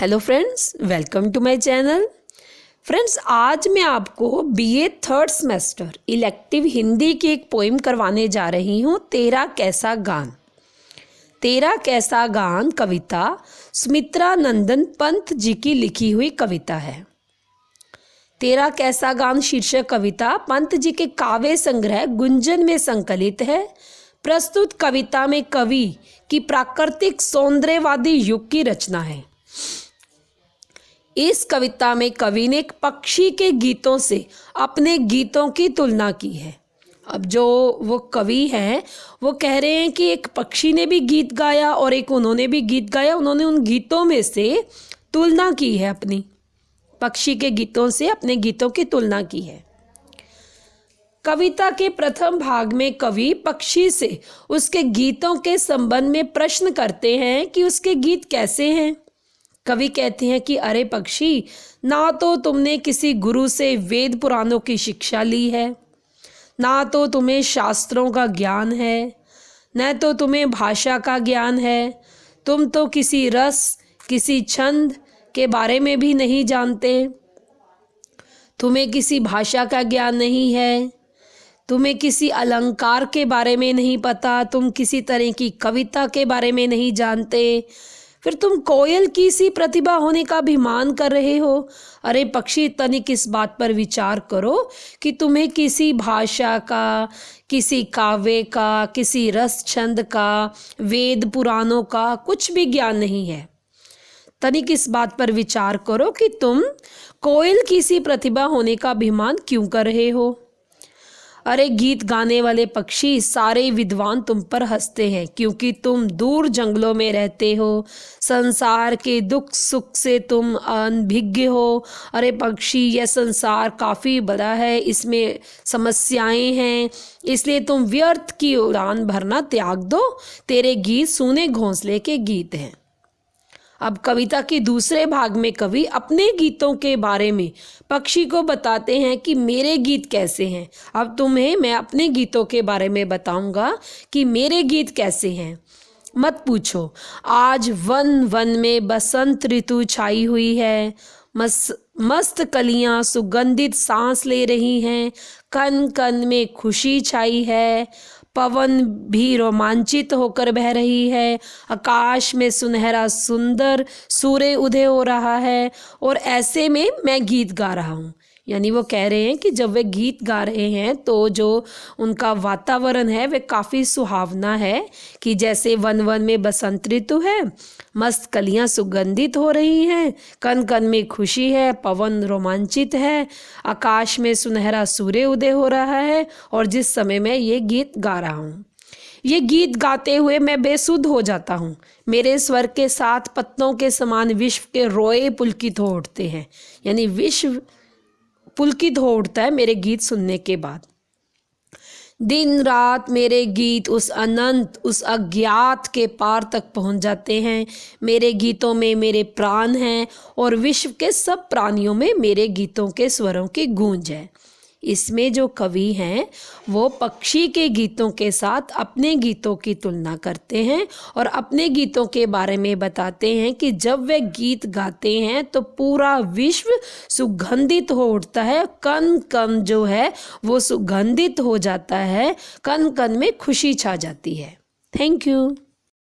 Hello friends, welcome to my channel. Friends, आज मैं आपको BA third semester elective Hindi की एक पोइम करवाने जा रही हूँ, तेरा कैसा गान। तेरा कैसा गान कविता सुमित्रा नंदन पंत जी की लिखी हुई कविता है। तेरा कैसा गान शीर्षक कविता पंत जी के काव्य संग्रह गुंजन में संकलित है। प्रस्तुत कविता में कवि की प्राकृतिक सौंदर्यवादी युग की रचना है। इस कविता में कवि ने एक पक्षी के गीतों से अपने गीतों की तुलना की है। अब जो वो कवि हैं वो कह रहे हैं कि एक पक्षी ने भी गीत गाया और एक उन्होंने भी गीत गाया। उन्होंने उन गीतों में से तुलना की है, अपनी पक्षी के गीतों से अपने गीतों की तुलना की है। कविता के प्रथम भाग में कवि पक्षी से उसके गीतों के संबंध में प्रश्न करते हैं कि उसके गीत कैसे हैं। कवि कहते हैं कि अरे पक्षी, ना तो तुमने किसी गुरु से वेद पुराणों की शिक्षा ली है, ना तो तुम्हें शास्त्रों का ज्ञान है, न तो तुम्हें भाषा का ज्ञान है। तुम तो किसी रस, किसी छंद के बारे में भी नहीं जानते। तुम्हें किसी भाषा का ज्ञान नहीं है, तुम्हें किसी अलंकार के बारे में नहीं पता, तुम किसी तरह की कविता के बारे में नहीं जानते, फिर तुम कोयल की सी प्रतिभा होने का अभिमान कर रहे हो। अरे पक्षी, तनिक इस बात पर विचार करो कि तुम्हें किसी भाषा का, किसी काव्य का, किसी रस छंद का, वेद पुराणों का कुछ भी ज्ञान नहीं है। तनिक इस बात पर विचार करो कि तुम कोयल की सी प्रतिभा होने का अभिमान क्यों कर रहे हो। अरे गीत गाने वाले पक्षी, सारे विद्वान तुम पर हंसते हैं क्योंकि तुम दूर जंगलों में रहते हो, संसार के दुख सुख से तुम अनभिज्ञ हो। अरे पक्षी, यह संसार काफ़ी बड़ा है, इसमें समस्याएं हैं, इसलिए तुम व्यर्थ की उड़ान भरना त्याग दो। तेरे गीत सूने घोंसले के गीत हैं। अब कविता के दूसरे भाग में कवि अपने गीतों के बारे में पक्षी को बताते हैं कि मेरे गीत कैसे हैं। अब तुम्हें मैं अपने गीतों के बारे में बताऊंगा कि मेरे गीत कैसे हैं। मत पूछो, आज वन वन में बसंत ऋतु छाई हुई है, मस्त कलियां सुगंधित सांस ले रही हैं, कन कन में खुशी छाई है, पवन भी रोमांचित होकर बह रही है, आकाश में सुनहरा सुंदर सूर्य उदय हो रहा है और ऐसे में मैं गीत गा रहा हूँ। यानी वो कह रहे हैं कि जब वे गीत गा रहे हैं तो जो उनका वातावरण है वह काफ़ी सुहावना है, कि जैसे वन वन में बसंत ऋतु है, मस्त कलियां सुगंधित हो रही हैं, कन कन में खुशी है, पवन रोमांचित है, आकाश में सुनहरा सूर्य उदय हो रहा है और जिस समय मैं ये गीत गा रहा हूँ। ये गीत गाते हुए मैं बेसुध हो जाता हूँ। मेरे स्वर के साथ पत्तों के समान विश्व के रोए पुलकित हो उठते हैं। यानी विश्व पुलकित हो उठता है मेरे गीत सुनने के बाद। दिन रात मेरे गीत उस अनंत, उस अज्ञात के पार तक पहुंच जाते हैं। मेरे गीतों में मेरे प्राण हैं और विश्व के सब प्राणियों में मेरे गीतों के स्वरों की गूंज है। इसमें जो कवि हैं वो पक्षी के गीतों के साथ अपने गीतों की तुलना करते हैं और अपने गीतों के बारे में बताते हैं कि जब वे गीत गाते हैं तो पूरा विश्व सुगंधित हो उठता है, कन कन जो है वो सुगंधित हो जाता है, कन कन में खुशी छा जाती है। Thank you.